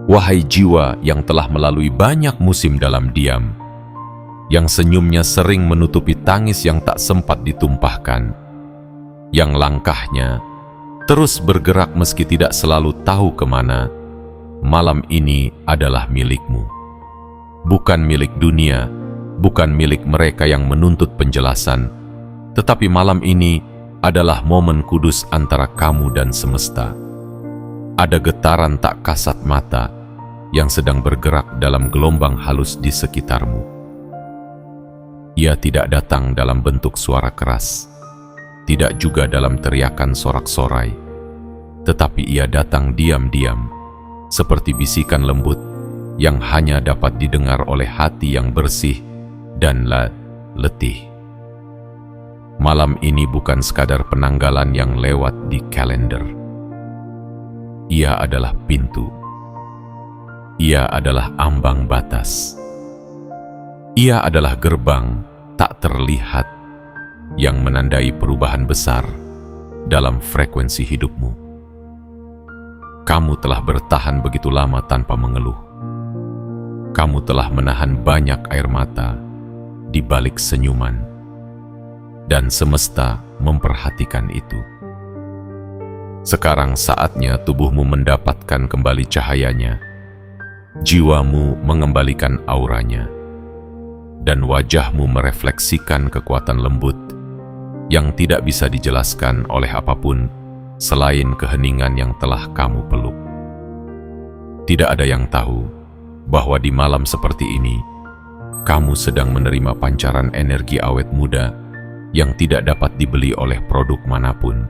Wahai jiwa yang telah melalui banyak musim dalam diam, yang senyumnya sering menutupi tangis yang tak sempat ditumpahkan, yang langkahnya terus bergerak meski tidak selalu tahu kemana, malam ini adalah milikmu. Bukan milik dunia, bukan milik mereka yang menuntut penjelasan, tetapi malam ini adalah momen kudus antara kamu dan semesta. Ada getaran tak kasat mata yang sedang bergerak dalam gelombang halus di sekitarmu. Ia tidak datang dalam bentuk suara keras, tidak juga dalam teriakan sorak-sorai, tetapi ia datang diam-diam, seperti bisikan lembut yang hanya dapat didengar oleh hati yang bersih dan letih. Malam ini bukan sekadar penanggalan yang lewat di kalender. Ia adalah pintu. Ia adalah ambang batas. Ia adalah gerbang tak terlihat yang menandai perubahan besar dalam frekuensi hidupmu. Kamu telah bertahan begitu lama tanpa mengeluh. Kamu telah menahan banyak air mata di balik senyuman, dan semesta memperhatikan itu. Sekarang saatnya tubuhmu mendapatkan kembali cahayanya, jiwamu mengembalikan auranya, dan wajahmu merefleksikan kekuatan lembut yang tidak bisa dijelaskan oleh apapun selain keheningan yang telah kamu peluk. Tidak ada yang tahu bahwa di malam seperti ini, kamu sedang menerima pancaran energi awet muda yang tidak dapat dibeli oleh produk manapun,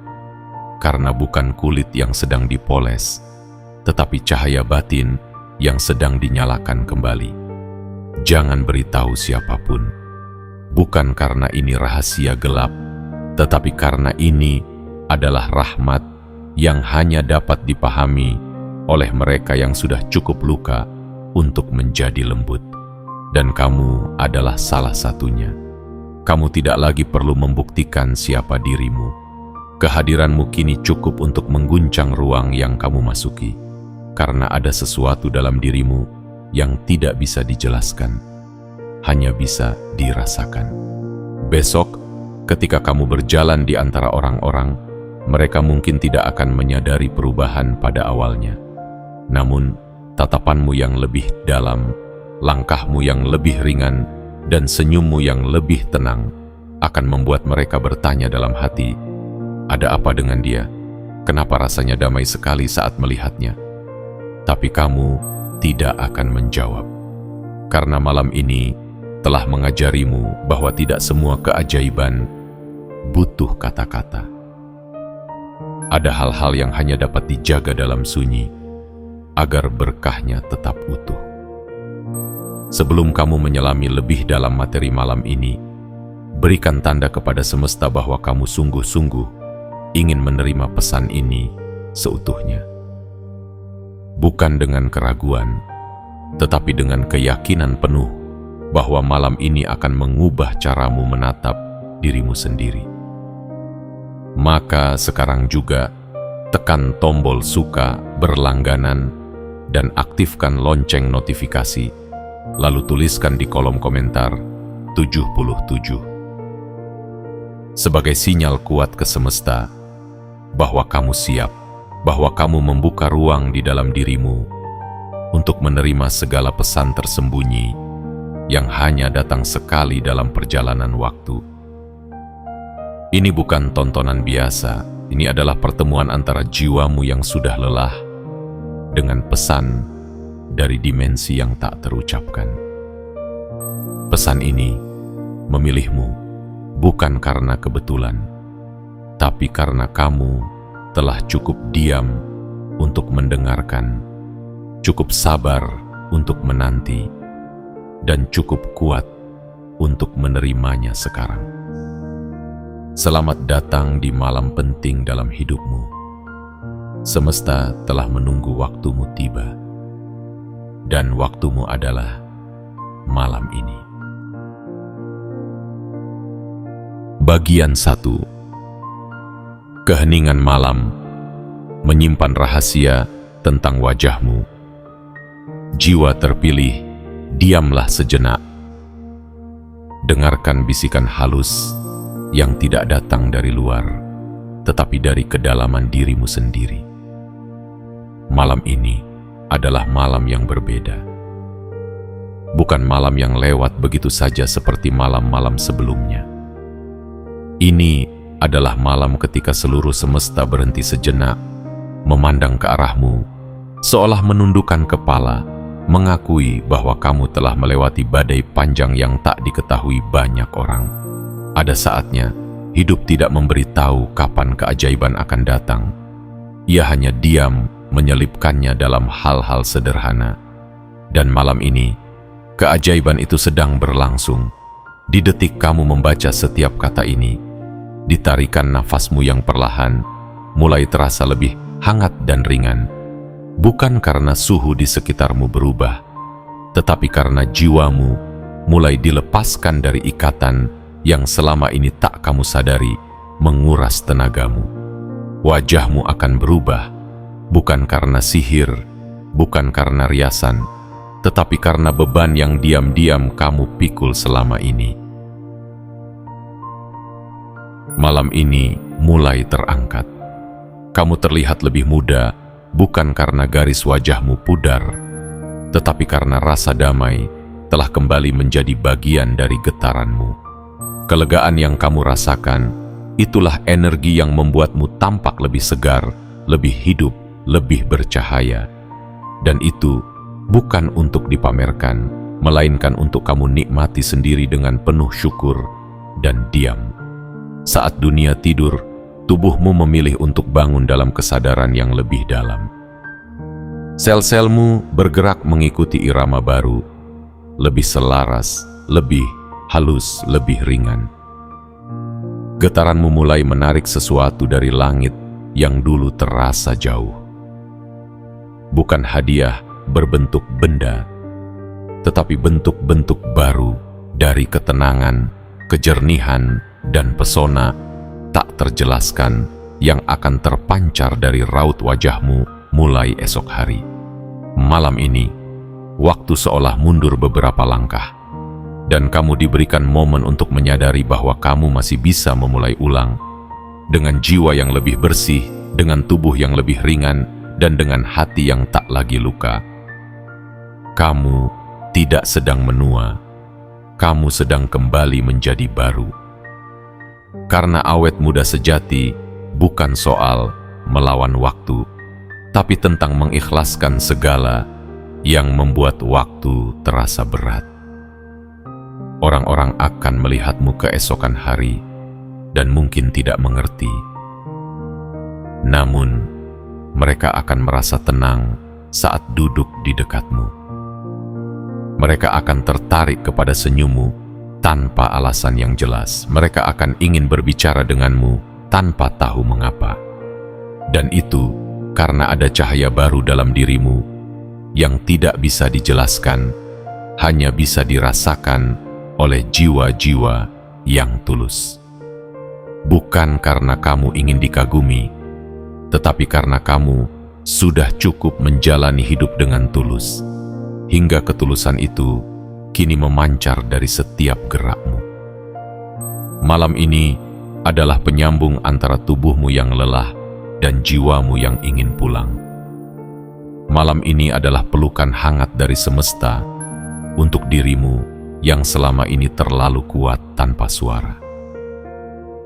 karena bukan kulit yang sedang dipoles, tetapi cahaya batin yang sedang dinyalakan kembali. Jangan beritahu siapapun, bukan karena ini rahasia gelap, tetapi karena ini adalah rahmat yang hanya dapat dipahami oleh mereka yang sudah cukup luka untuk menjadi lembut. Dan kamu adalah salah satunya. Kamu tidak lagi perlu membuktikan siapa dirimu. Kehadiranmu kini cukup untuk mengguncang ruang yang kamu masuki, karena ada sesuatu dalam dirimu yang tidak bisa dijelaskan, hanya bisa dirasakan. Besok, ketika kamu berjalan di antara orang-orang, mereka mungkin tidak akan menyadari perubahan pada awalnya. Namun, tatapanmu yang lebih dalam, langkahmu yang lebih ringan, dan senyummu yang lebih tenang akan membuat mereka bertanya dalam hati, ada apa dengan dia? Kenapa rasanya damai sekali saat melihatnya? Tapi kamu tidak akan menjawab, karena malam ini telah mengajarimu bahwa tidak semua keajaiban butuh kata-kata. Ada hal-hal yang hanya dapat dijaga dalam sunyi, agar berkahnya tetap utuh. Sebelum kamu menyelami lebih dalam materi malam ini, berikan tanda kepada semesta bahwa kamu sungguh-sungguh ingin menerima pesan ini seutuhnya. Bukan dengan keraguan, tetapi dengan keyakinan penuh bahwa malam ini akan mengubah caramu menatap dirimu sendiri. Maka sekarang juga, tekan tombol suka berlangganan dan aktifkan lonceng notifikasi, lalu tuliskan di kolom komentar 77 sebagai sinyal kuat ke semesta bahwa kamu siap, bahwa kamu membuka ruang di dalam dirimu untuk menerima segala pesan tersembunyi yang hanya datang sekali dalam perjalanan waktu. Ini bukan tontonan biasa, ini adalah pertemuan antara jiwamu yang sudah lelah dengan pesan dari dimensi yang tak terucapkan. Pesan ini memilihmu bukan karena kebetulan, tapi karena kamu telah cukup diam untuk mendengarkan, cukup sabar untuk menanti, dan cukup kuat untuk menerimanya sekarang. Selamat datang di malam penting dalam hidupmu. Semesta telah menunggu waktumu tiba, dan waktumu adalah malam ini. Bagian 1. Keheningan malam menyimpan rahasia tentang wajahmu, Jiwa terpilih, diamlah sejenak. Dengarkan bisikan halus yang tidak datang dari luar, tetapi dari kedalaman dirimu sendiri. Malam ini adalah malam yang berbeda. Bukan malam yang lewat begitu saja seperti malam-malam sebelumnya. Ini adalah malam ketika seluruh semesta berhenti sejenak, memandang ke arahmu, seolah menundukkan kepala, mengakui bahwa kamu telah melewati badai panjang yang tak diketahui banyak orang. Ada saatnya, hidup tidak memberitahu kapan keajaiban akan datang. Ia hanya diam menyelipkannya dalam hal-hal sederhana. Dan malam ini, keajaiban itu sedang berlangsung. Di detik kamu membaca setiap kata ini, ditarikan nafasmu yang perlahan, mulai terasa lebih hangat dan ringan. Bukan karena suhu di sekitarmu berubah, tetapi karena jiwamu mulai dilepaskan dari ikatan yang selama ini tak kamu sadari menguras tenagamu. Wajahmu akan berubah, bukan karena sihir, bukan karena riasan, tetapi karena beban yang diam-diam kamu pikul selama ini. Malam ini mulai terangkat. Kamu terlihat lebih muda, bukan karena garis wajahmu pudar, tetapi karena rasa damai telah kembali menjadi bagian dari getaranmu. Kelegaan yang kamu rasakan, itulah energi yang membuatmu tampak lebih segar, lebih hidup, lebih bercahaya. Dan itu bukan untuk dipamerkan, melainkan untuk kamu nikmati sendiri dengan penuh syukur dan diam. Saat dunia tidur, tubuhmu memilih untuk bangun dalam kesadaran yang lebih dalam. Sel-selmu bergerak mengikuti irama baru, lebih selaras, lebih halus, lebih ringan. Getaranmu mulai menarik sesuatu dari langit yang dulu terasa jauh. Bukan hadiah berbentuk benda, tetapi bentuk-bentuk baru dari ketenangan, kejernihan, dan pesona tak terjelaskan yang akan terpancar dari raut wajahmu mulai esok hari. Malam ini, waktu seolah mundur beberapa langkah, dan kamu diberikan momen untuk menyadari bahwa kamu masih bisa memulai ulang, dengan jiwa yang lebih bersih, dengan tubuh yang lebih ringan, dan dengan hati yang tak lagi luka. Kamu tidak sedang menua, kamu sedang kembali menjadi baru. Karena awet muda sejati bukan soal melawan waktu, tapi tentang mengikhlaskan segala yang membuat waktu terasa berat. Orang-orang akan melihatmu keesokan hari dan mungkin tidak mengerti. Namun, mereka akan merasa tenang saat duduk di dekatmu. Mereka akan tertarik kepada senyummu tanpa alasan yang jelas. Mereka akan ingin berbicara denganmu tanpa tahu mengapa. Dan itu karena ada cahaya baru dalam dirimu yang tidak bisa dijelaskan, hanya bisa dirasakan oleh jiwa-jiwa yang tulus. Bukan karena kamu ingin dikagumi, tetapi karena kamu sudah cukup menjalani hidup dengan tulus, hingga ketulusan itu kini memancar dari setiap gerakmu. Malam ini adalah penyambung antara tubuhmu yang lelah dan jiwamu yang ingin pulang. Malam ini adalah pelukan hangat dari semesta untuk dirimu yang selama ini terlalu kuat tanpa suara.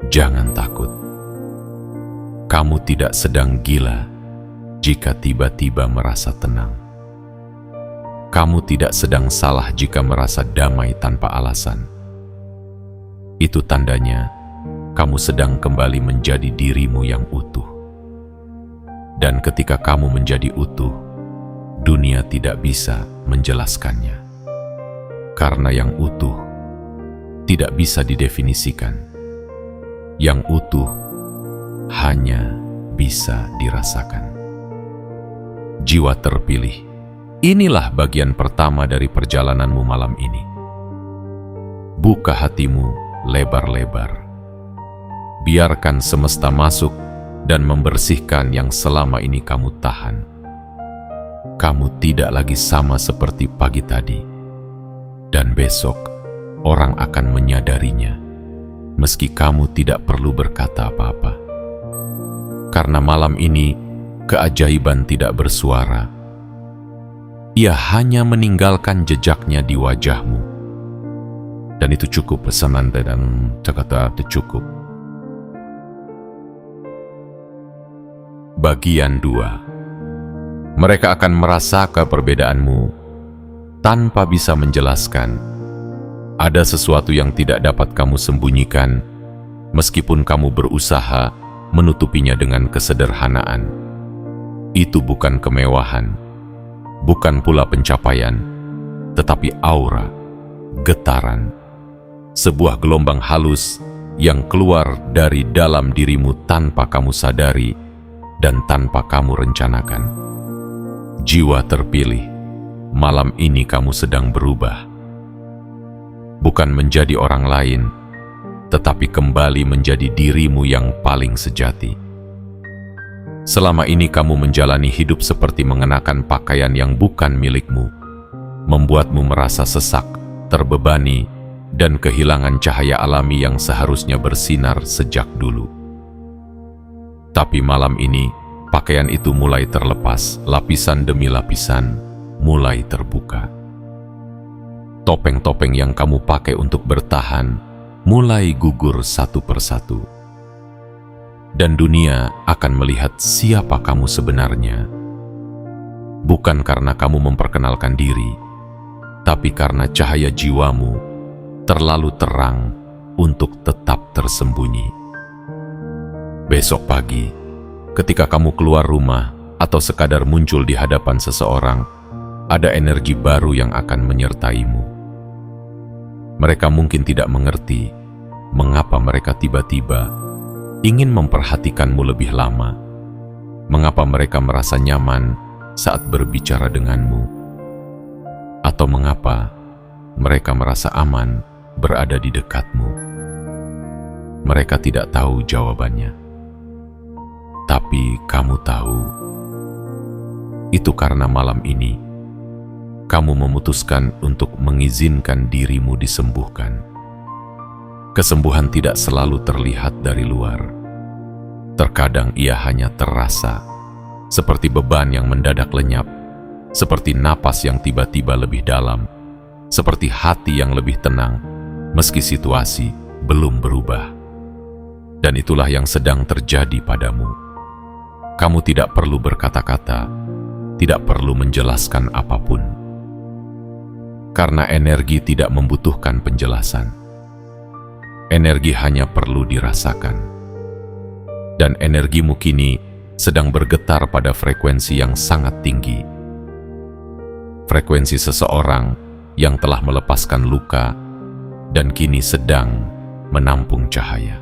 Jangan takut. Kamu tidak sedang gila jika tiba-tiba merasa tenang. Kamu tidak sedang salah jika merasa damai tanpa alasan. Itu tandanya kamu sedang kembali menjadi dirimu yang utuh. Dan ketika kamu menjadi utuh, dunia tidak bisa menjelaskannya. Karena yang utuh tidak bisa didefinisikan. Yang utuh hanya bisa dirasakan. Jiwa terpilih, inilah bagian pertama dari perjalananmu malam ini. Buka hatimu lebar-lebar. Biarkan semesta masuk dan membersihkan yang selama ini kamu tahan. kamu tidak lagi sama seperti pagi tadi, dan besok orang akan menyadarinya, meski kamu tidak perlu berkata apa-apa. Karena malam ini keajaiban tidak bersuara, ia hanya meninggalkan jejaknya di wajahmu. Dan itu cukup pesanan dan kata cukup. Bagian 2. Mereka akan merasakan perbedaanmu tanpa bisa menjelaskan. Ada sesuatu yang tidak dapat kamu sembunyikan, meskipun kamu berusaha menutupinya dengan kesederhanaan. Itu bukan kemewahan, bukan pula pencapaian, tetapi aura, getaran, sebuah gelombang halus yang keluar dari dalam dirimu tanpa kamu sadari dan tanpa kamu rencanakan. Jiwa terpilih, malam ini kamu sedang berubah. Bukan menjadi orang lain, tetapi kembali menjadi dirimu yang paling sejati. Selama ini kamu menjalani hidup seperti mengenakan pakaian yang bukan milikmu, membuatmu merasa sesak, terbebani, dan kehilangan cahaya alami yang seharusnya bersinar sejak dulu. Tapi malam ini, pakaian itu mulai terlepas, lapisan demi lapisan mulai terbuka. Topeng-topeng yang kamu pakai untuk bertahan mulai gugur satu persatu. Dan dunia akan melihat siapa kamu sebenarnya. Bukan karena kamu memperkenalkan diri, tapi karena cahaya jiwamu terlalu terang untuk tetap tersembunyi. Besok pagi, ketika kamu keluar rumah atau sekadar muncul di hadapan seseorang, ada energi baru yang akan menyertaimu. Mereka mungkin tidak mengerti mengapa mereka tiba-tiba ingin memperhatikanmu lebih lama, mengapa mereka merasa nyaman saat berbicara denganmu, atau mengapa mereka merasa aman berada di dekatmu. Mereka tidak tahu jawabannya. Tapi kamu tahu, itu karena malam ini kamu memutuskan untuk mengizinkan dirimu disembuhkan. Kesembuhan tidak selalu terlihat dari luar. Terkadang ia hanya terasa, seperti beban yang mendadak lenyap, seperti napas yang tiba-tiba lebih dalam, seperti hati yang lebih tenang, meski situasi belum berubah. Dan itulah yang sedang terjadi padamu. Kamu tidak perlu berkata-kata, tidak perlu menjelaskan apapun. Karena energi tidak membutuhkan penjelasan. Energi hanya perlu dirasakan. Dan energimu kini sedang bergetar pada frekuensi yang sangat tinggi. Frekuensi seseorang yang telah melepaskan luka dan kini sedang menampung cahaya.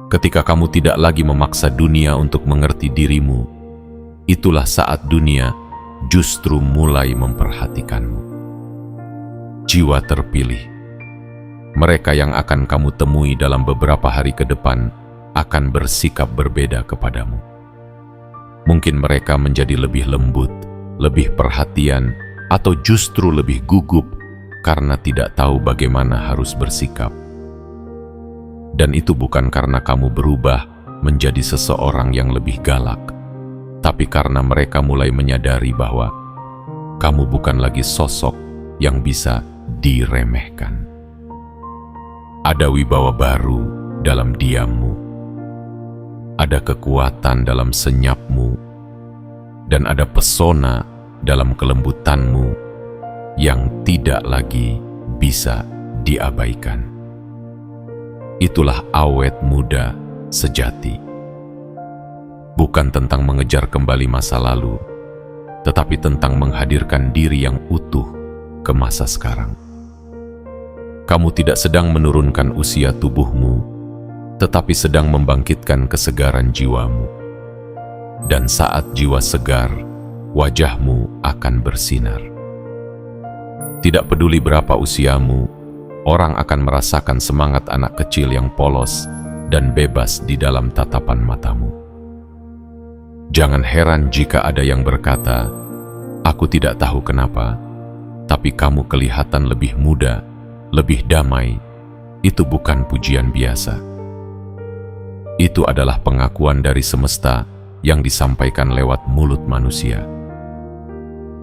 Ketika kamu tidak lagi memaksa dunia untuk mengerti dirimu, itulah saat dunia justru mulai memperhatikanmu. Jiwa terpilih, mereka yang akan kamu temui dalam beberapa hari ke depan akan bersikap berbeda kepadamu. Mungkin mereka menjadi lebih lembut, lebih perhatian, atau justru lebih gugup karena tidak tahu bagaimana harus bersikap. Dan itu bukan karena kamu berubah menjadi seseorang yang lebih galak, tapi karena mereka mulai menyadari bahwa kamu bukan lagi sosok yang bisa diremehkan. Ada wibawa baru dalam diammu, ada kekuatan dalam senyapmu, dan ada pesona dalam kelembutanmu yang tidak lagi bisa diabaikan. Itulah awet muda sejati. Bukan tentang mengejar kembali masa lalu, tetapi tentang menghadirkan diri yang utuh ke masa sekarang. Kamu tidak sedang menurunkan usia tubuhmu, tetapi sedang membangkitkan kesegaran jiwamu. Dan saat jiwa segar, wajahmu akan bersinar. Tidak peduli berapa usiamu, orang akan merasakan semangat anak kecil yang polos dan bebas di dalam tatapan matamu. Jangan heran jika ada yang berkata, Aku tidak tahu kenapa, tapi kamu kelihatan lebih muda, lebih damai. Itu bukan pujian biasa. Itu adalah pengakuan dari semesta yang disampaikan lewat mulut manusia.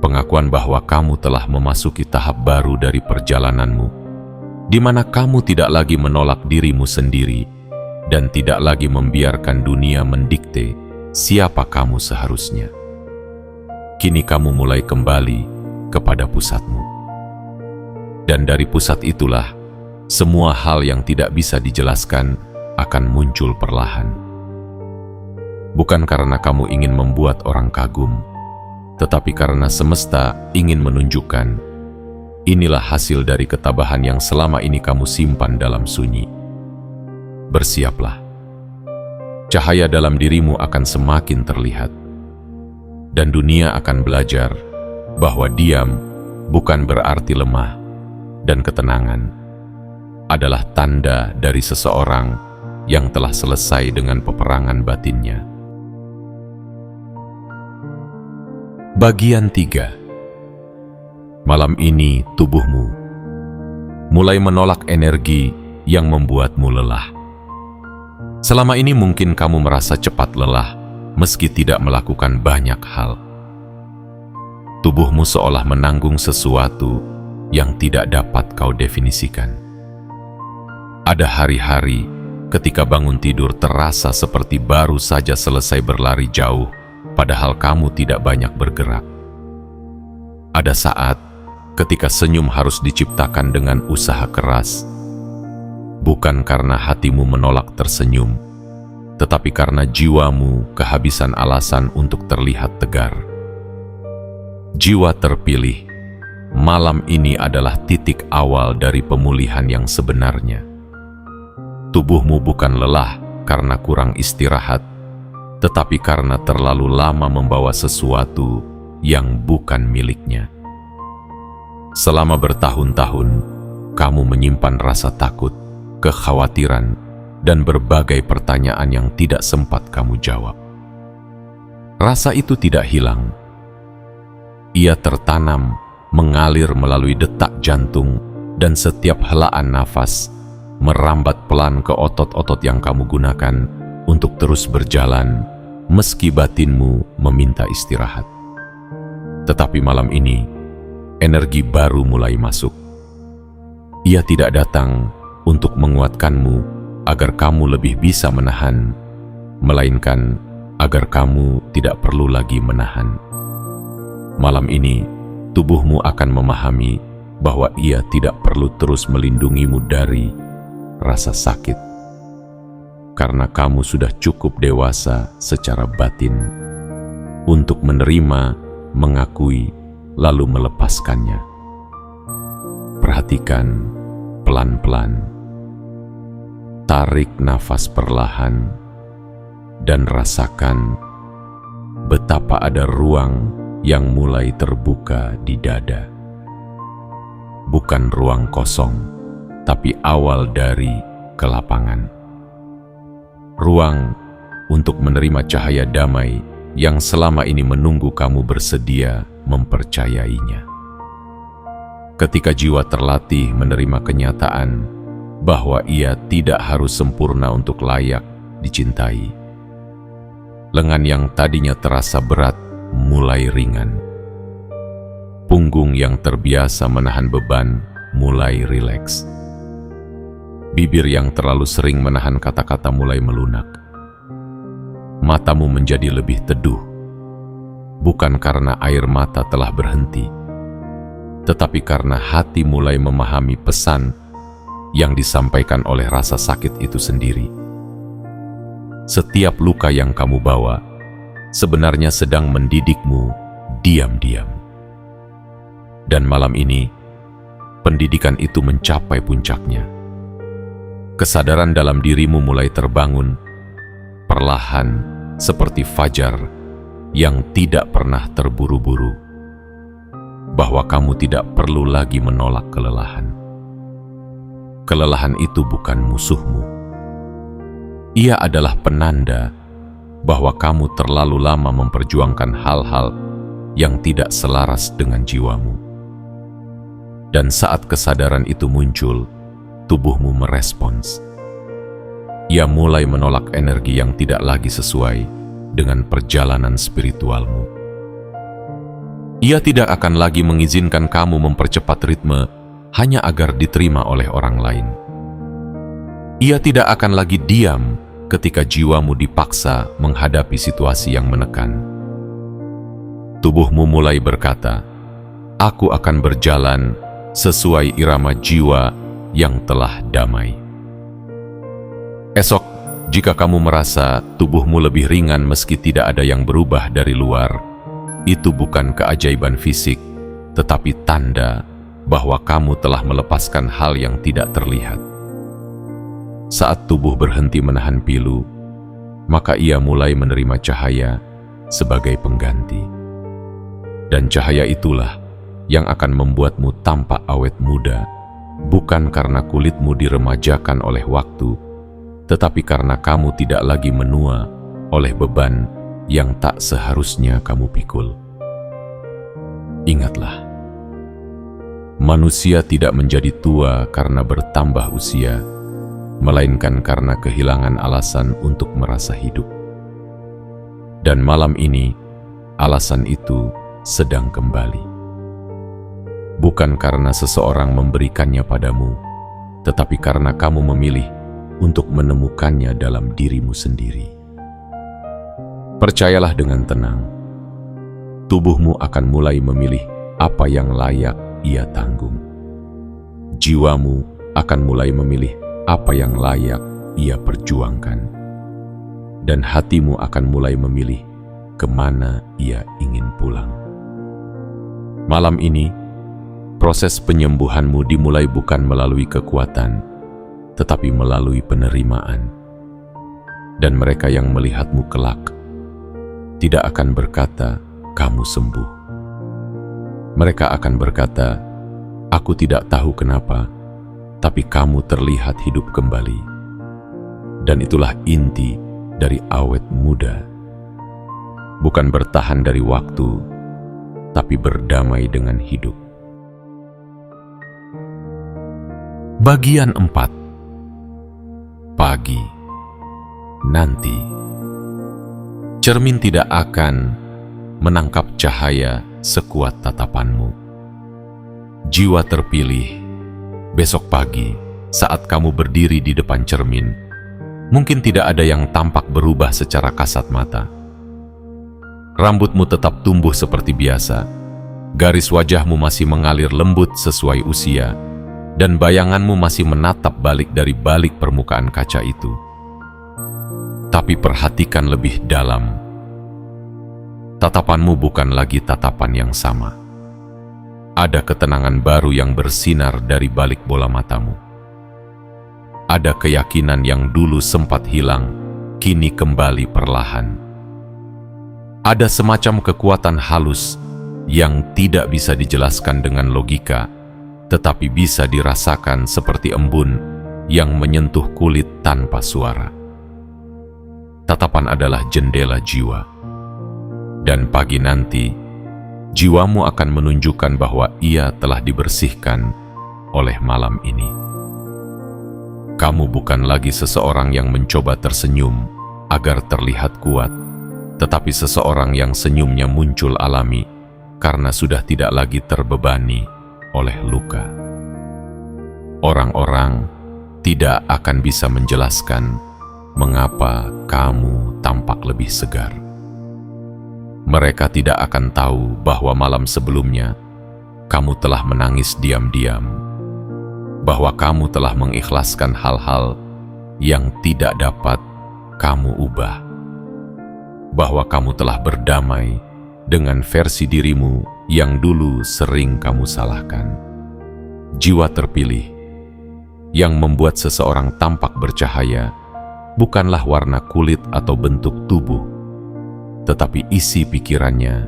Pengakuan bahwa kamu telah memasuki tahap baru dari perjalananmu, di mana kamu tidak lagi menolak dirimu sendiri dan tidak lagi membiarkan dunia mendikte siapa kamu seharusnya. Kini kamu mulai kembali kepada pusatmu. Dan dari pusat itulah, semua hal yang tidak bisa dijelaskan akan muncul perlahan. Bukan karena kamu ingin membuat orang kagum, tetapi karena semesta ingin menunjukkan, inilah hasil dari ketabahan yang selama ini kamu simpan dalam sunyi. Bersiaplah. Cahaya dalam dirimu akan semakin terlihat. Dan dunia akan belajar bahwa diam bukan berarti lemah, dan ketenangan adalah tanda dari seseorang yang telah selesai dengan peperangan batinnya. Bagian 3. Malam ini tubuhmu mulai menolak energi yang membuatmu lelah. Selama ini mungkin kamu merasa cepat lelah meski tidak melakukan banyak hal. Tubuhmu seolah menanggung sesuatu yang tidak dapat kau definisikan. Ada hari-hari ketika bangun tidur terasa seperti baru saja selesai berlari jauh, padahal kamu tidak banyak bergerak. Ada saat ketika senyum harus diciptakan dengan usaha keras, bukan karena hatimu menolak tersenyum, tetapi karena jiwamu kehabisan alasan untuk terlihat tegar. Jiwa terpilih, malam ini adalah titik awal dari pemulihan yang sebenarnya. Tubuhmu bukan lelah karena kurang istirahat, tetapi karena terlalu lama membawa sesuatu yang bukan miliknya. Selama bertahun-tahun, kamu menyimpan rasa takut, kekhawatiran, dan berbagai pertanyaan yang tidak sempat kamu jawab. Rasa itu tidak hilang. Ia tertanam, mengalir melalui detak jantung, dan setiap helaan nafas merambat pelan ke otot-otot yang kamu gunakan untuk terus berjalan, meski batinmu meminta istirahat. Tetapi malam ini, energi baru mulai masuk. Ia tidak datang untuk menguatkanmu agar kamu lebih bisa menahan, melainkan agar kamu tidak perlu lagi menahan. Malam ini, tubuhmu akan memahami bahwa ia tidak perlu terus melindungimu dari rasa sakit, karena kamu sudah cukup dewasa secara batin untuk menerima, mengakui, lalu melepaskannya. Perhatikan pelan-pelan, tarik nafas perlahan, dan rasakan betapa ada ruang yang mulai terbuka di dada. Bukan ruang kosong, tapi awal dari kelapangan. Ruang untuk menerima cahaya damai yang selama ini menunggu kamu bersedia mempercayainya. Ketika jiwa terlatih menerima kenyataan bahwa ia tidak harus sempurna untuk layak dicintai, lengan yang tadinya terasa berat mulai ringan. Punggung yang terbiasa menahan beban mulai rileks. Bibir yang terlalu sering menahan kata-kata mulai melunak. Matamu menjadi lebih teduh, bukan karena air mata telah berhenti, tetapi karena hati mulai memahami pesan yang disampaikan oleh rasa sakit itu sendiri. Setiap luka yang kamu bawa sebenarnya sedang mendidikmu diam-diam. Dan malam ini, pendidikan itu mencapai puncaknya. Kesadaran dalam dirimu mulai terbangun, perlahan seperti fajar yang tidak pernah terburu-buru, bahwa kamu tidak perlu lagi menolak kelelahan. Kelelahan itu bukan musuhmu. Ia adalah penanda bahwa kamu terlalu lama memperjuangkan hal-hal yang tidak selaras dengan jiwamu. Dan saat kesadaran itu muncul, tubuhmu merespons. Ia mulai menolak energi yang tidak lagi sesuai dengan perjalanan spiritualmu. Ia tidak akan lagi mengizinkan kamu mempercepat ritme hanya agar diterima oleh orang lain. Ia tidak akan lagi diam ketika jiwamu dipaksa menghadapi situasi yang menekan. Tubuhmu mulai berkata, "Aku akan berjalan sesuai irama jiwa yang telah damai." Esok, jika kamu merasa tubuhmu lebih ringan meski tidak ada yang berubah dari luar, itu bukan keajaiban fisik, tetapi tanda bahwa kamu telah melepaskan hal yang tidak terlihat. Saat tubuh berhenti menahan pilu, maka ia mulai menerima cahaya sebagai pengganti. Dan cahaya itulah yang akan membuatmu tampak awet muda, bukan karena kulitmu diremajakan oleh waktu, tetapi karena kamu tidak lagi menua oleh beban yang tak seharusnya kamu pikul. Ingatlah, manusia tidak menjadi tua karena bertambah usia, melainkan karena kehilangan alasan untuk merasa hidup. Dan malam ini, alasan itu sedang kembali. Bukan karena seseorang memberikannya padamu, tetapi karena kamu memilih untuk menemukannya dalam dirimu sendiri. Percayalah dengan tenang, tubuhmu akan mulai memilih apa yang layak ia tanggung. Jiwamu akan mulai memilih apa yang layak ia perjuangkan. Dan hatimu akan mulai memilih kemana ia ingin pulang. Malam ini, proses penyembuhanmu dimulai bukan melalui kekuatan, tetapi melalui penerimaan. Dan mereka yang melihatmu kelak tidak akan berkata, "Kamu sembuh." Mereka akan berkata, "Aku tidak tahu kenapa, tapi kamu terlihat hidup kembali." Dan itulah inti dari awet muda. Bukan bertahan dari waktu, tapi berdamai dengan hidup. Bagian 4. Pagi, nanti. Cermin tidak akan menangkap cahaya sekuat tatapanmu. Jiwa terpilih, besok pagi saat kamu berdiri di depan cermin, mungkin tidak ada yang tampak berubah secara kasat mata. Rambutmu tetap tumbuh seperti biasa, garis wajahmu masih mengalir lembut sesuai usia, dan bayanganmu masih menatap balik dari balik permukaan kaca itu. Tapi perhatikan lebih dalam. Tatapanmu bukan lagi tatapan yang sama. Ada ketenangan baru yang bersinar dari balik bola matamu. Ada keyakinan yang dulu sempat hilang, kini kembali perlahan. Ada semacam kekuatan halus yang tidak bisa dijelaskan dengan logika, tetapi bisa dirasakan seperti embun yang menyentuh kulit tanpa suara. Tatapan adalah jendela jiwa. Dan pagi nanti, jiwamu akan menunjukkan bahwa ia telah dibersihkan oleh malam ini. Kamu bukan lagi seseorang yang mencoba tersenyum agar terlihat kuat, tetapi seseorang yang senyumnya muncul alami karena sudah tidak lagi terbebani oleh luka. Orang-orang tidak akan bisa menjelaskan mengapa kamu tampak lebih segar. Mereka tidak akan tahu bahwa malam sebelumnya kamu telah menangis diam-diam, bahwa kamu telah mengikhlaskan hal-hal yang tidak dapat kamu ubah, bahwa kamu telah berdamai dengan versi dirimu yang dulu sering kamu salahkan. Jiwa terpilih yang membuat seseorang tampak bercahaya bukanlah warna kulit atau bentuk tubuh, tetapi isi pikirannya,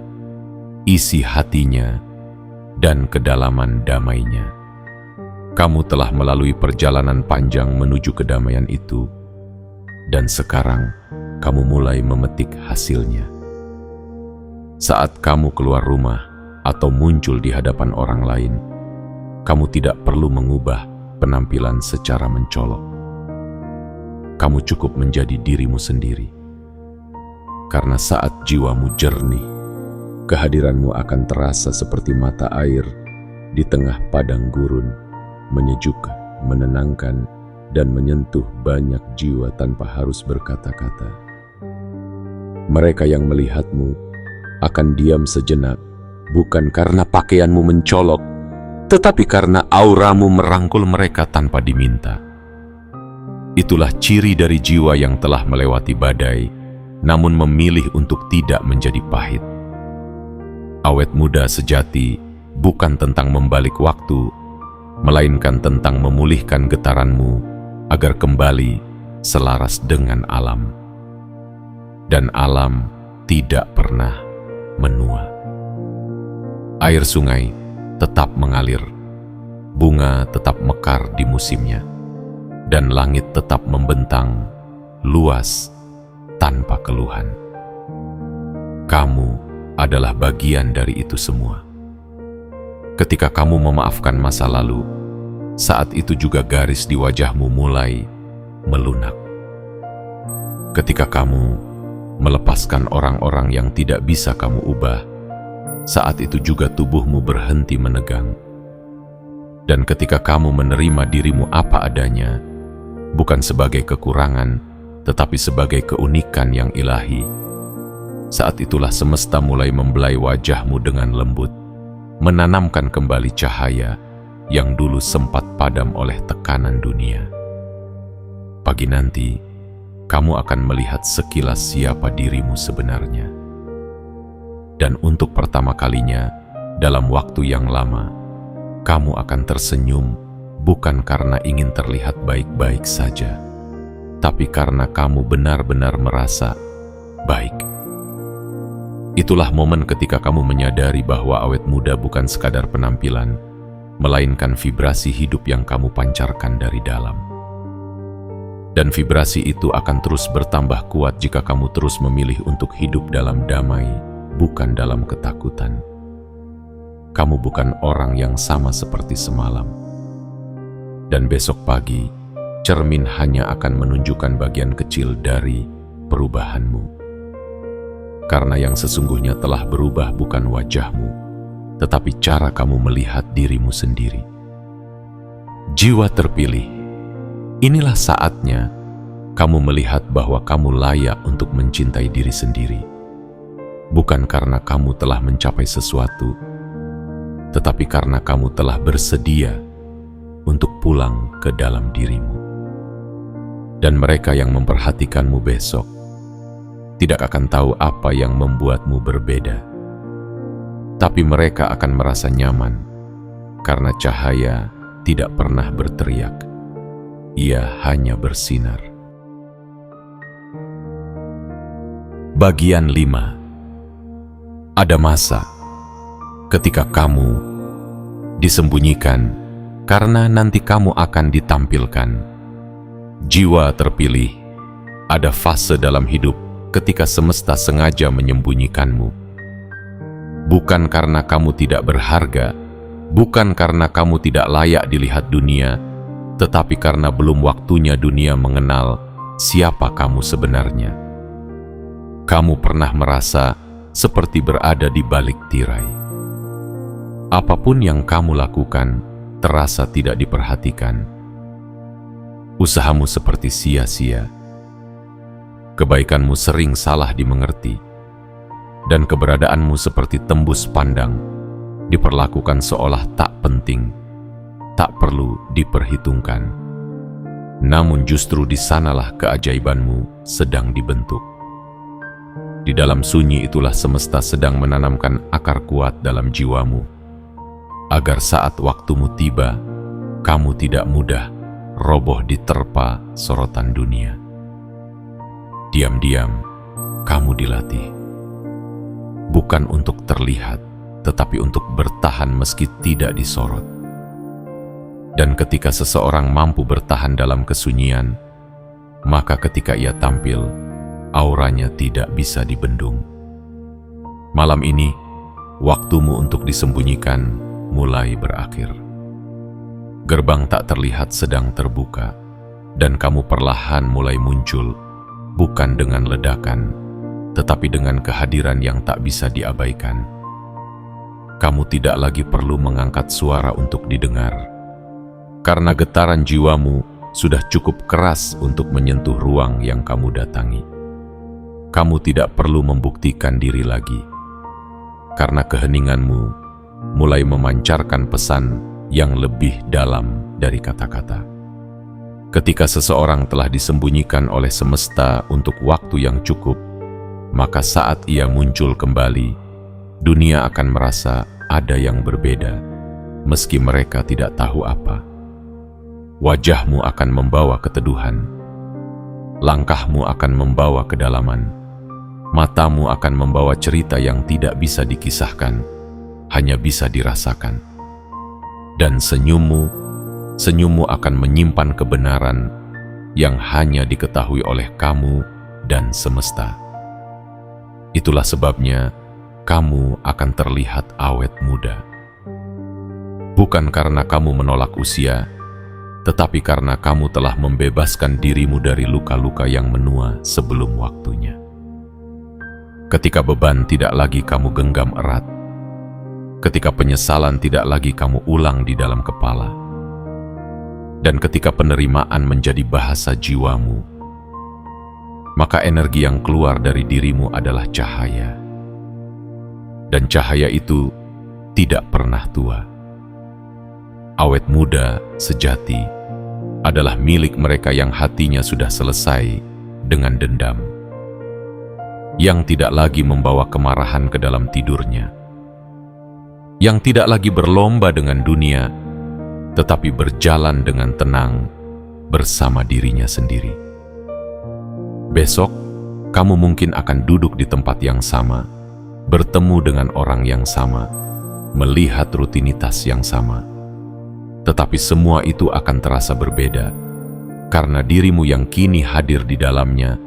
isi hatinya, dan kedalaman damainya. Kamu telah melalui perjalanan panjang menuju kedamaian itu, dan sekarang kamu mulai memetik hasilnya. Saat kamu keluar rumah atau muncul di hadapan orang lain, kamu tidak perlu mengubah penampilan secara mencolok. Kamu cukup menjadi dirimu sendiri. Karena saat jiwamu jernih, kehadiranmu akan terasa seperti mata air di tengah padang gurun, menyejukkan, menenangkan, dan menyentuh banyak jiwa tanpa harus berkata-kata. Mereka yang melihatmu akan diam sejenak, bukan karena pakaianmu mencolok, tetapi karena auramu merangkul mereka tanpa diminta. Itulah ciri dari jiwa yang telah melewati badai, namun memilih untuk tidak menjadi pahit. Awet muda sejati bukan tentang membalik waktu, melainkan tentang memulihkan getaranmu agar kembali selaras dengan alam. Dan alam tidak pernah menua. Air sungai tetap mengalir, bunga tetap mekar di musimnya, dan langit tetap membentang luas tanpa keluhan. Kamu adalah bagian dari itu semua. Ketika kamu memaafkan masa lalu, saat itu juga garis di wajahmu mulai melunak. Ketika kamu melepaskan orang-orang yang tidak bisa kamu ubah, saat itu juga tubuhmu berhenti menegang. Dan ketika kamu menerima dirimu apa adanya, bukan sebagai kekurangan, tetapi sebagai keunikan yang ilahi, saat itulah semesta mulai membelai wajahmu dengan lembut, menanamkan kembali cahaya yang dulu sempat padam oleh tekanan dunia. Pagi nanti, kamu akan melihat sekilas siapa dirimu sebenarnya. Dan untuk pertama kalinya, dalam waktu yang lama, kamu akan tersenyum bukan karena ingin terlihat baik-baik saja, tapi karena kamu benar-benar merasa baik. Itulah momen ketika kamu menyadari bahwa awet muda bukan sekadar penampilan, melainkan vibrasi hidup yang kamu pancarkan dari dalam. Dan vibrasi itu akan terus bertambah kuat jika kamu terus memilih untuk hidup dalam damai, bukan dalam ketakutan. Kamu bukan orang yang sama seperti semalam. Dan besok pagi, cermin hanya akan menunjukkan bagian kecil dari perubahanmu. Karena yang sesungguhnya telah berubah bukan wajahmu, tetapi cara kamu melihat dirimu sendiri. Jiwa terpilih, inilah saatnya kamu melihat bahwa kamu layak untuk mencintai diri sendiri. Bukan karena kamu telah mencapai sesuatu, tetapi karena kamu telah bersedia untuk pulang ke dalam dirimu. Dan mereka yang memperhatikanmu besok tidak akan tahu apa yang membuatmu berbeda. Tapi mereka akan merasa nyaman karena cahaya tidak pernah berteriak. Ia hanya bersinar. Bagian 5. Ada masa ketika kamu disembunyikan karena nanti kamu akan ditampilkan. Jiwa terpilih, ada fase dalam hidup ketika semesta sengaja menyembunyikanmu. Bukan karena kamu tidak berharga, bukan karena kamu tidak layak dilihat dunia, tetapi karena belum waktunya dunia mengenal siapa kamu sebenarnya. Kamu pernah merasa seperti berada di balik tirai. Apapun yang kamu lakukan terasa tidak diperhatikan. Usahamu seperti sia-sia. Kebaikanmu sering salah dimengerti, dan keberadaanmu seperti tembus pandang, diperlakukan seolah tak penting, tak perlu diperhitungkan. Namun justru di sanalah keajaibanmu sedang dibentuk. Di dalam sunyi itulah semesta sedang menanamkan akar kuat dalam jiwamu, agar saat waktumu tiba, kamu tidak mudah roboh diterpa sorotan dunia. Diam-diam, kamu dilatih. Bukan untuk terlihat, tetapi untuk bertahan meski tidak disorot. Dan ketika seseorang mampu bertahan dalam kesunyian, maka ketika ia tampil, auranya tidak bisa dibendung. Malam ini, waktumu untuk disembunyikan mulai berakhir. Gerbang tak terlihat sedang terbuka, dan kamu perlahan mulai muncul, bukan dengan ledakan, tetapi dengan kehadiran yang tak bisa diabaikan. Kamu tidak lagi perlu mengangkat suara untuk didengar, karena getaran jiwamu sudah cukup keras untuk menyentuh ruang yang kamu datangi. Kamu tidak perlu membuktikan diri lagi, karena keheninganmu mulai memancarkan pesan yang lebih dalam dari kata-kata. Ketika seseorang telah disembunyikan oleh semesta untuk waktu yang cukup, maka saat ia muncul kembali, dunia akan merasa ada yang berbeda, meski mereka tidak tahu apa. Wajahmu akan membawa keteduhan, langkahmu akan membawa kedalaman, matamu akan membawa cerita yang tidak bisa dikisahkan, hanya bisa dirasakan. Dan senyummu akan menyimpan kebenaran yang hanya diketahui oleh kamu dan semesta. Itulah sebabnya kamu akan terlihat awet muda. Bukan karena kamu menolak usia, tetapi karena kamu telah membebaskan dirimu dari luka-luka yang menua sebelum waktunya. Ketika beban tidak lagi kamu genggam erat, ketika penyesalan tidak lagi kamu ulang di dalam kepala, dan ketika penerimaan menjadi bahasa jiwamu, maka energi yang keluar dari dirimu adalah cahaya. Dan cahaya itu tidak pernah tua. Awet muda sejati adalah milik mereka yang hatinya sudah selesai dengan dendam, yang tidak lagi membawa kemarahan ke dalam tidurnya, yang tidak lagi berlomba dengan dunia, tetapi berjalan dengan tenang bersama dirinya sendiri. Besok, kamu mungkin akan duduk di tempat yang sama, bertemu dengan orang yang sama, melihat rutinitas yang sama. Tetapi semua itu akan terasa berbeda, karena dirimu yang kini hadir di dalamnya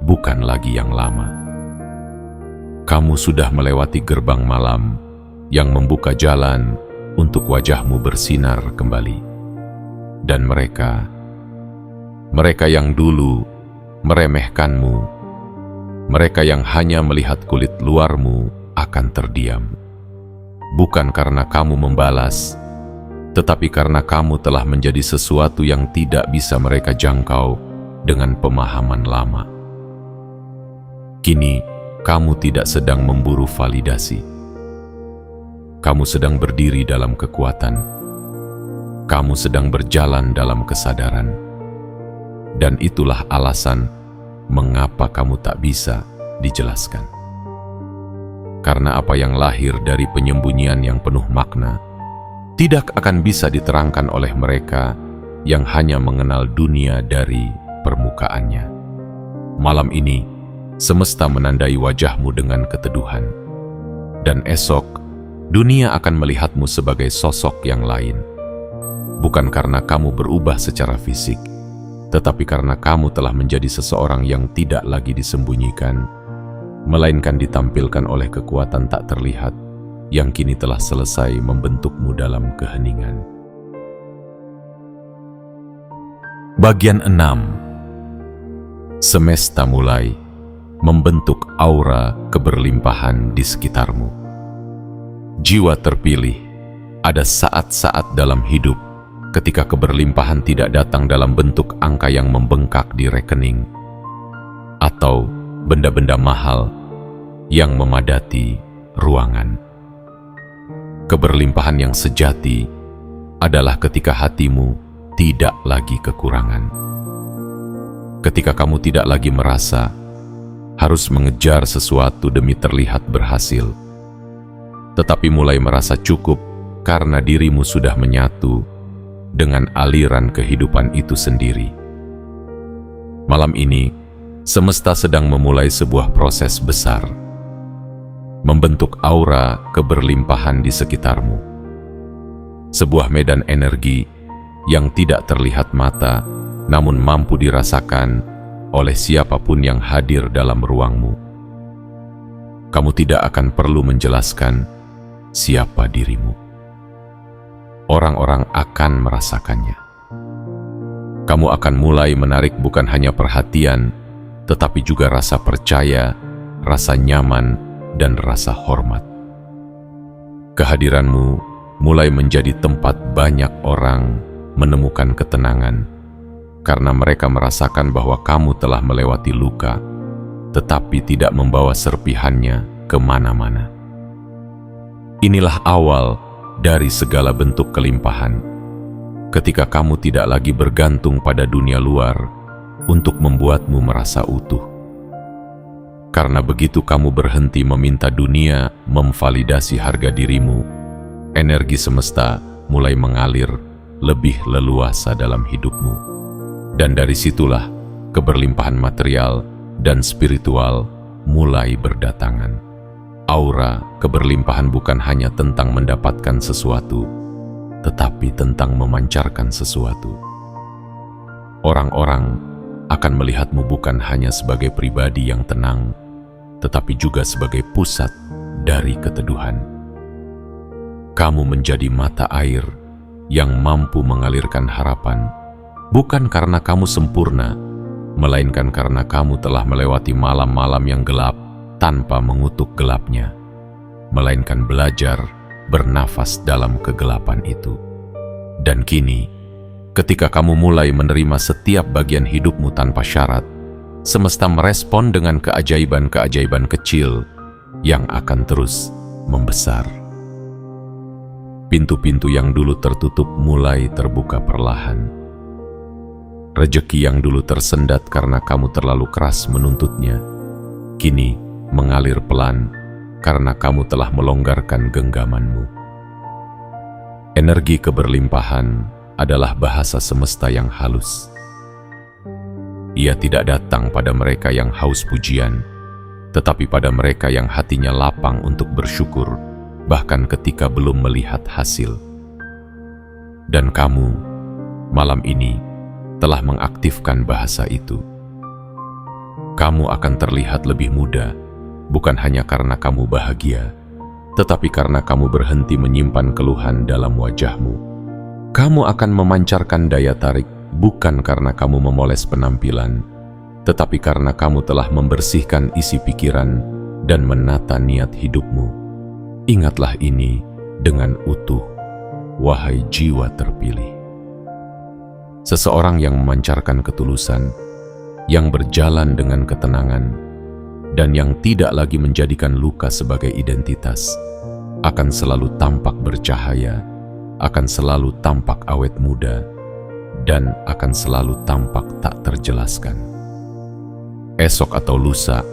bukan lagi yang lama. Kamu sudah melewati gerbang malam yang membuka jalan untuk wajahmu bersinar kembali. Dan mereka yang dulu meremehkanmu, mereka yang hanya melihat kulit luarmu akan terdiam. Bukan karena kamu membalas, tetapi karena kamu telah menjadi sesuatu yang tidak bisa mereka jangkau dengan pemahaman lama. Kini, kamu tidak sedang memburu validasi. Kamu sedang berdiri dalam kekuatan. Kamu sedang berjalan dalam kesadaran. Dan itulah alasan mengapa kamu tak bisa dijelaskan. Karena apa yang lahir dari penyembunyian yang penuh makna tidak akan bisa diterangkan oleh mereka yang hanya mengenal dunia dari permukaannya. Malam ini, semesta menandai wajahmu dengan keteduhan. Dan esok, dunia akan melihatmu sebagai sosok yang lain. Bukan karena kamu berubah secara fisik, tetapi karena kamu telah menjadi seseorang yang tidak lagi disembunyikan, melainkan ditampilkan oleh kekuatan tak terlihat yang kini telah selesai membentukmu dalam keheningan. Bagian 6. Semesta mulai membentuk aura keberlimpahan di sekitarmu. Jiwa terpilih, ada saat-saat dalam hidup ketika keberlimpahan tidak datang dalam bentuk angka yang membengkak di rekening atau benda-benda mahal yang memadati ruangan. Keberlimpahan yang sejati adalah ketika hatimu tidak lagi kekurangan. Ketika kamu tidak lagi merasa harus mengejar sesuatu demi terlihat berhasil, tetapi mulai merasa cukup karena dirimu sudah menyatu dengan aliran kehidupan itu sendiri. Malam ini, semesta sedang memulai sebuah proses besar, membentuk aura keberlimpahan di sekitarmu. Sebuah medan energi yang tidak terlihat mata, namun mampu dirasakan oleh siapapun yang hadir dalam ruangmu. Kamu tidak akan perlu menjelaskan siapa dirimu. Orang-orang akan merasakannya. Kamu akan mulai menarik bukan hanya perhatian, tetapi juga rasa percaya, rasa nyaman, dan rasa hormat. Kehadiranmu mulai menjadi tempat banyak orang menemukan ketenangan, karena mereka merasakan bahwa kamu telah melewati luka, tetapi tidak membawa serpihannya kemana-mana. Inilah awal dari segala bentuk kelimpahan, ketika kamu tidak lagi bergantung pada dunia luar untuk membuatmu merasa utuh. Karena begitu kamu berhenti meminta dunia memvalidasi harga dirimu, energi semesta mulai mengalir lebih leluasa dalam hidupmu. Dan dari situlah keberlimpahan material dan spiritual mulai berdatangan. Aura keberlimpahan bukan hanya tentang mendapatkan sesuatu, tetapi tentang memancarkan sesuatu. Orang-orang akan melihatmu bukan hanya sebagai pribadi yang tenang, tetapi juga sebagai pusat dari keteduhan. Kamu menjadi mata air yang mampu mengalirkan harapan, bukan karena kamu sempurna, melainkan karena kamu telah melewati malam-malam yang gelap tanpa mengutuk gelapnya, melainkan belajar bernafas dalam kegelapan itu. Dan kini, ketika kamu mulai menerima setiap bagian hidupmu tanpa syarat, semesta merespon dengan keajaiban-keajaiban kecil yang akan terus membesar. Pintu-pintu yang dulu tertutup mulai terbuka perlahan. Rejeki yang dulu tersendat karena kamu terlalu keras menuntutnya, kini mengalir pelan karena kamu telah melonggarkan genggamanmu. Energi keberlimpahan adalah bahasa semesta yang halus. Ia tidak datang pada mereka yang haus pujian, tetapi pada mereka yang hatinya lapang untuk bersyukur, bahkan ketika belum melihat hasil. Dan kamu, malam ini, telah mengaktifkan bahasa itu. Kamu akan terlihat lebih muda, bukan hanya karena kamu bahagia, tetapi karena kamu berhenti menyimpan keluhan dalam wajahmu. Kamu akan memancarkan daya tarik, bukan karena kamu memoles penampilan, tetapi karena kamu telah membersihkan isi pikiran dan menata niat hidupmu. Ingatlah ini dengan utuh, wahai jiwa terpilih. Seseorang yang memancarkan ketulusan, yang berjalan dengan ketenangan, dan yang tidak lagi menjadikan luka sebagai identitas, akan selalu tampak bercahaya, akan selalu tampak awet muda, dan akan selalu tampak tak terjelaskan. Esok atau lusa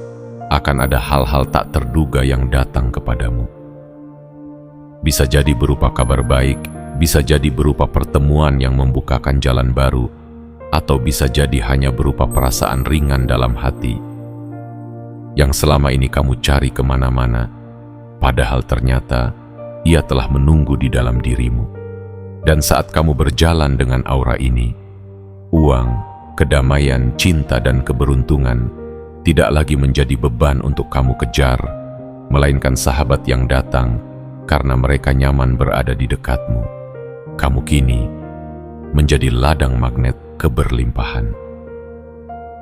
akan ada hal-hal tak terduga yang datang kepadamu. Bisa jadi berupa kabar baik, bisa jadi berupa pertemuan yang membukakan jalan baru, atau bisa jadi hanya berupa perasaan ringan dalam hati yang selama ini kamu cari kemana-mana, padahal ternyata ia telah menunggu di dalam dirimu. Dan saat kamu berjalan dengan aura ini, uang, kedamaian, cinta, dan keberuntungan tidak lagi menjadi beban untuk kamu kejar, melainkan sahabat yang datang karena mereka nyaman berada di dekatmu. Kamu kini menjadi ladang magnet keberlimpahan.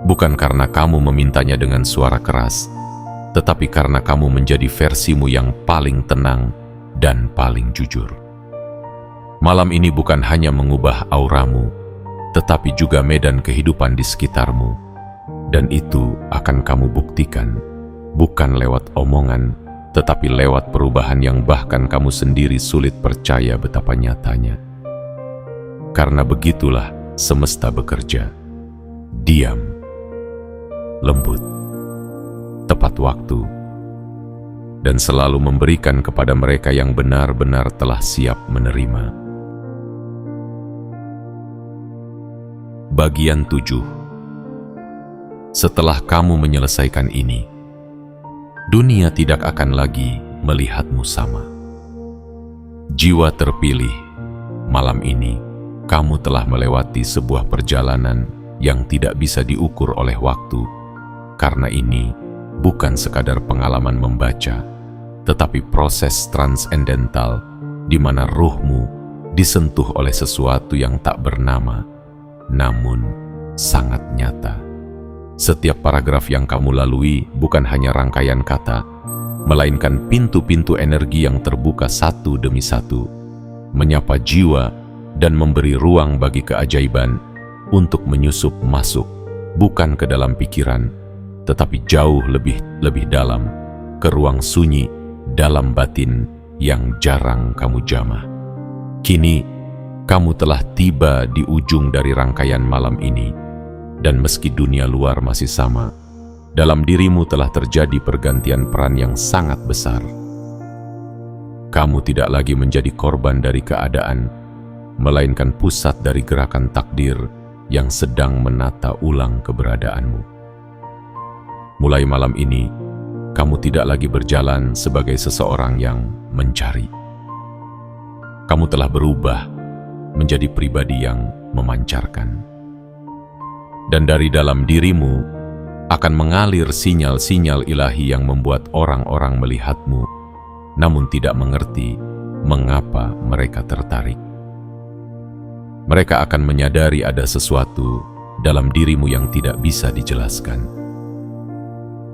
Bukan karena kamu memintanya dengan suara keras, tetapi karena kamu menjadi versimu yang paling tenang dan paling jujur. Malam ini bukan hanya mengubah auramu, tetapi juga medan kehidupan di sekitarmu. Dan itu akan kamu buktikan, bukan lewat omongan, tetapi lewat perubahan yang bahkan kamu sendiri sulit percaya betapa nyatanya. Karena begitulah semesta bekerja. Diam, lembut, tepat waktu, dan selalu memberikan kepada mereka yang benar-benar telah siap menerima. Bagian 7. Setelah kamu menyelesaikan ini, dunia tidak akan lagi melihatmu sama. Jiwa terpilih, malam ini kamu telah melewati sebuah perjalanan yang tidak bisa diukur oleh waktu, karena ini bukan sekadar pengalaman membaca, tetapi proses transendental di mana ruhmu disentuh oleh sesuatu yang tak bernama, namun sangat nyata. Setiap paragraf yang kamu lalui bukan hanya rangkaian kata, melainkan pintu-pintu energi yang terbuka satu demi satu, menyapa jiwa dan memberi ruang bagi keajaiban untuk menyusup masuk, bukan ke dalam pikiran, tetapi jauh lebih dalam, ke ruang sunyi dalam batin yang jarang kamu jamah. Kini, kamu telah tiba di ujung dari rangkaian malam ini, dan meski dunia luar masih sama, dalam dirimu telah terjadi pergantian peran yang sangat besar. Kamu tidak lagi menjadi korban dari keadaan, melainkan pusat dari gerakan takdir yang sedang menata ulang keberadaanmu. Mulai malam ini, kamu tidak lagi berjalan sebagai seseorang yang mencari. Kamu telah berubah menjadi pribadi yang memancarkan. Dan dari dalam dirimu akan mengalir sinyal-sinyal ilahi yang membuat orang-orang melihatmu, namun tidak mengerti mengapa mereka tertarik. Mereka akan menyadari ada sesuatu dalam dirimu yang tidak bisa dijelaskan.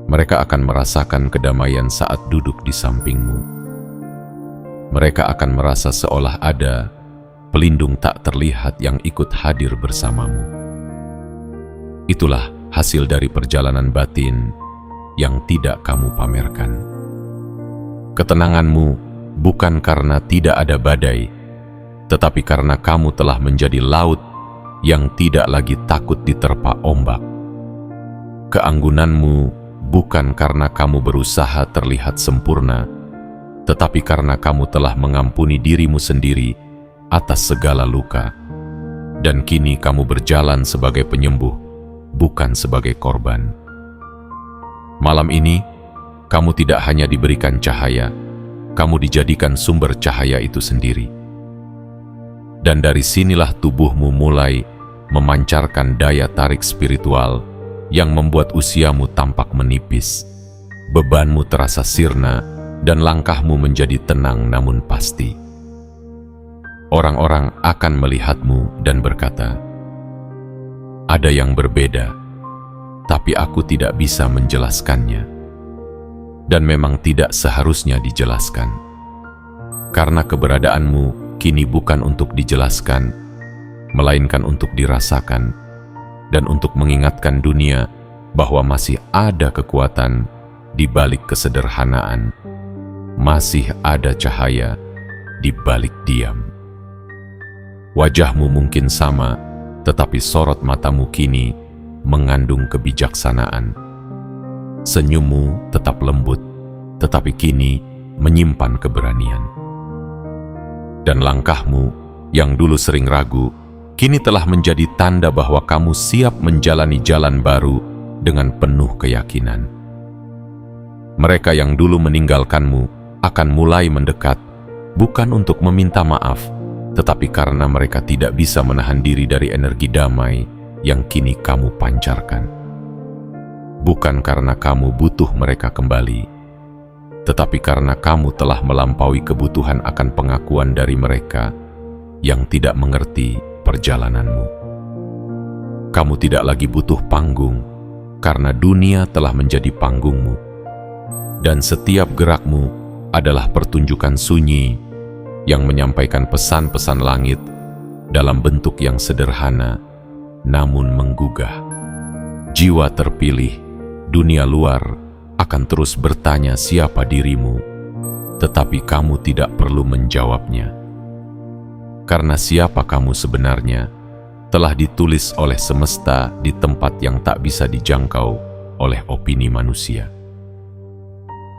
Mereka akan merasakan kedamaian saat duduk di sampingmu. Mereka akan merasa seolah ada pelindung tak terlihat yang ikut hadir bersamamu. Itulah hasil dari perjalanan batin yang tidak kamu pamerkan. Ketenanganmu bukan karena tidak ada badai, tetapi karena kamu telah menjadi laut yang tidak lagi takut diterpa ombak. Keanggunanmu bukan karena kamu berusaha terlihat sempurna, tetapi karena kamu telah mengampuni dirimu sendiri atas segala luka, dan kini kamu berjalan sebagai penyembuh, bukan sebagai korban. Malam ini, kamu tidak hanya diberikan cahaya, kamu dijadikan sumber cahaya itu sendiri. Dan dari sinilah tubuhmu mulai memancarkan daya tarik spiritual yang membuat usiamu tampak menipis, bebanmu terasa sirna, dan langkahmu menjadi tenang namun pasti. Orang-orang akan melihatmu dan berkata, "Ada yang berbeda, tapi aku tidak bisa menjelaskannya." Dan memang tidak seharusnya dijelaskan, karena keberadaanmu kini bukan untuk dijelaskan, melainkan untuk dirasakan, dan untuk mengingatkan dunia bahwa masih ada kekuatan di balik kesederhanaan, masih ada cahaya di balik diam. Wajahmu mungkin sama, tetapi sorot matamu kini mengandung kebijaksanaan. Senyummu tetap lembut, tetapi kini menyimpan keberanian. Dan langkahmu yang dulu sering ragu, kini telah menjadi tanda bahwa kamu siap menjalani jalan baru dengan penuh keyakinan. Mereka yang dulu meninggalkanmu akan mulai mendekat, bukan untuk meminta maaf, tetapi karena mereka tidak bisa menahan diri dari energi damai yang kini kamu pancarkan. Bukan karena kamu butuh mereka kembali, tetapi karena kamu telah melampaui kebutuhan akan pengakuan dari mereka yang tidak mengerti perjalananmu. Kamu tidak lagi butuh panggung, karena dunia telah menjadi panggungmu. Dan setiap gerakmu adalah pertunjukan sunyi yang menyampaikan pesan-pesan langit dalam bentuk yang sederhana, namun menggugah. Jiwa terpilih, dunia luar akan terus bertanya siapa dirimu, tetapi kamu tidak perlu menjawabnya. Karena siapa kamu sebenarnya telah ditulis oleh semesta di tempat yang tak bisa dijangkau oleh opini manusia.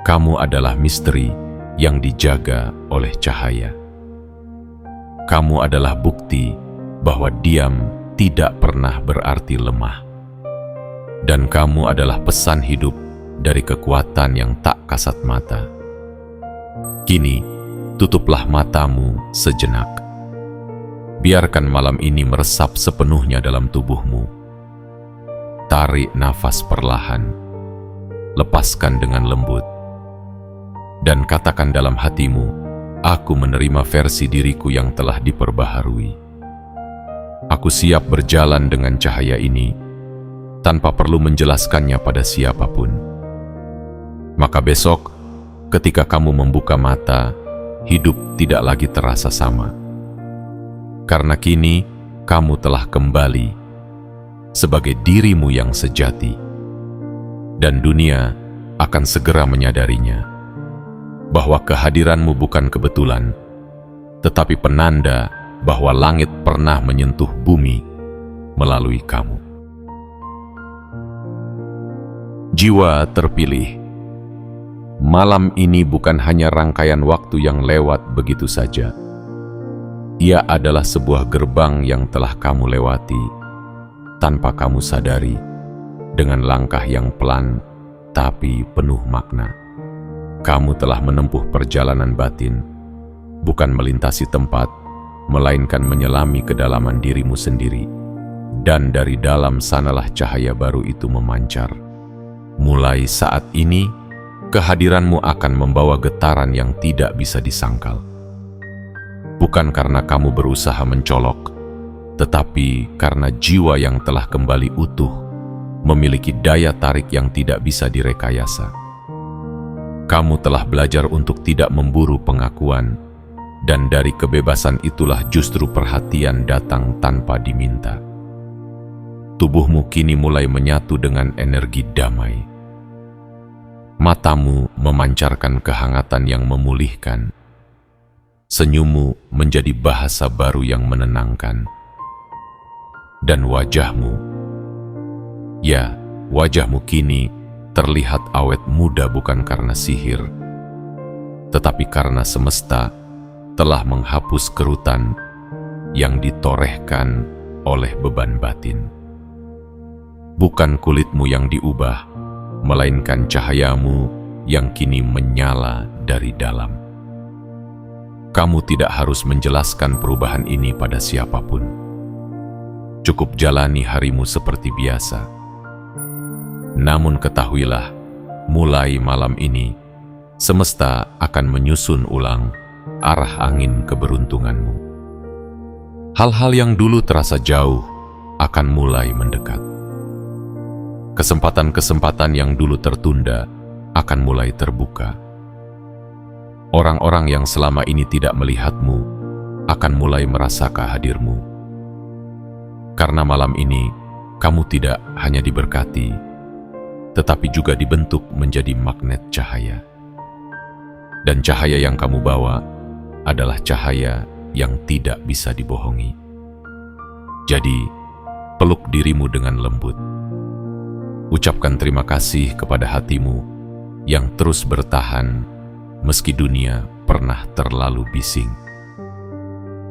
Kamu adalah misteri yang dijaga oleh cahaya. Kamu adalah bukti bahwa diam tidak pernah berarti lemah. Dan kamu adalah pesan hidup dari kekuatan yang tak kasat mata. Kini, tutuplah matamu sejenak. Biarkan malam ini meresap sepenuhnya dalam tubuhmu. Tarik nafas perlahan. lepaskan dengan lembut. Dan katakan dalam hatimu, aku menerima versi diriku yang telah diperbaharui. Aku siap berjalan dengan cahaya ini, tanpa perlu menjelaskannya pada siapapun. Maka besok, ketika kamu membuka mata, hidup tidak lagi terasa sama. Karena kini, kamu telah kembali sebagai dirimu yang sejati. Dan dunia akan segera menyadarinya, bahwa kehadiranmu bukan kebetulan, tetapi penanda bahwa langit pernah menyentuh bumi melalui kamu. Jiwa terpilih. Malam ini bukan hanya rangkaian waktu yang lewat begitu saja. Ia adalah sebuah gerbang yang telah kamu lewati tanpa kamu sadari, dengan langkah yang pelan tapi penuh makna. Kamu telah menempuh perjalanan batin, bukan melintasi tempat, melainkan menyelami kedalaman dirimu sendiri. Dan dari dalam sanalah cahaya baru itu memancar. Mulai saat ini, kehadiranmu akan membawa getaran yang tidak bisa disangkal. Bukan karena kamu berusaha mencolok, tetapi karena jiwa yang telah kembali utuh, memiliki daya tarik yang tidak bisa direkayasa. Kamu telah belajar untuk tidak memburu pengakuan, dan dari kebebasan itulah justru perhatian datang tanpa diminta. Tubuhmu kini mulai menyatu dengan energi damai. Matamu memancarkan kehangatan yang memulihkan. Senyummu menjadi bahasa baru yang menenangkan. Dan wajahmu, ya, wajahmu kini terlihat awet muda bukan karena sihir, tetapi karena semesta telah menghapus kerutan yang ditorehkan oleh beban batin. Bukan kulitmu yang diubah, melainkan cahayamu yang kini menyala dari dalam. Kamu tidak harus menjelaskan perubahan ini pada siapapun. Cukup jalani harimu seperti biasa. Namun ketahuilah, mulai malam ini, semesta akan menyusun ulang arah angin keberuntunganmu. Hal-hal yang dulu terasa jauh akan mulai mendekat. Kesempatan-kesempatan yang dulu tertunda akan mulai terbuka. Orang-orang yang selama ini tidak melihatmu akan mulai merasakan hadirmu. Karena malam ini, kamu tidak hanya diberkati, tetapi juga dibentuk menjadi magnet cahaya. Dan cahaya yang kamu bawa adalah cahaya yang tidak bisa dibohongi. Jadi, peluk dirimu dengan lembut. Ucapkan terima kasih kepada hatimu yang terus bertahan meski dunia pernah terlalu bising.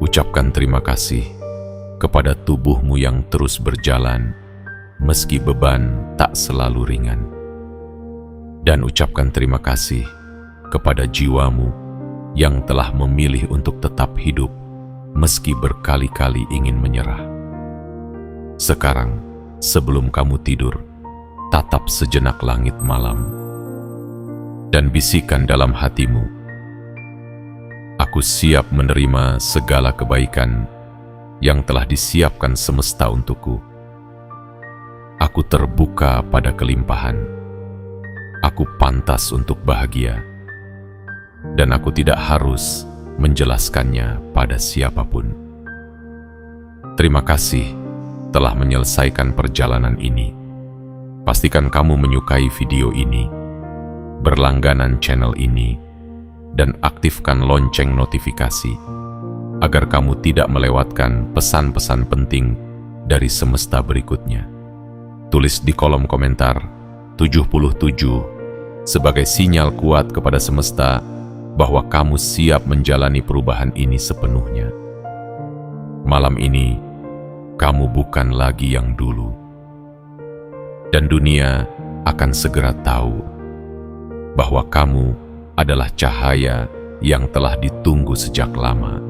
Ucapkan terima kasih kepada tubuhmu yang terus berjalan meski beban tak selalu ringan. Dan ucapkan terima kasih kepada jiwamu yang telah memilih untuk tetap hidup meski berkali-kali ingin menyerah. Sekarang, sebelum kamu tidur, tatap sejenak langit malam dan bisikan dalam hatimu, aku siap menerima segala kebaikan yang telah disiapkan semesta untukku. Aku terbuka pada kelimpahan. Aku pantas untuk bahagia. Dan aku tidak harus menjelaskannya pada siapapun. Terima kasih telah menyelesaikan perjalanan ini. Pastikan kamu menyukai video ini, berlangganan channel ini, dan aktifkan lonceng notifikasi agar kamu tidak melewatkan pesan-pesan penting dari semesta berikutnya. Tulis di kolom komentar 77 sebagai sinyal kuat kepada semesta bahwa kamu siap menjalani perubahan ini sepenuhnya. Malam ini, kamu bukan lagi yang dulu. Dan dunia akan segera tahu bahwa kamu adalah cahaya yang telah ditunggu sejak lama.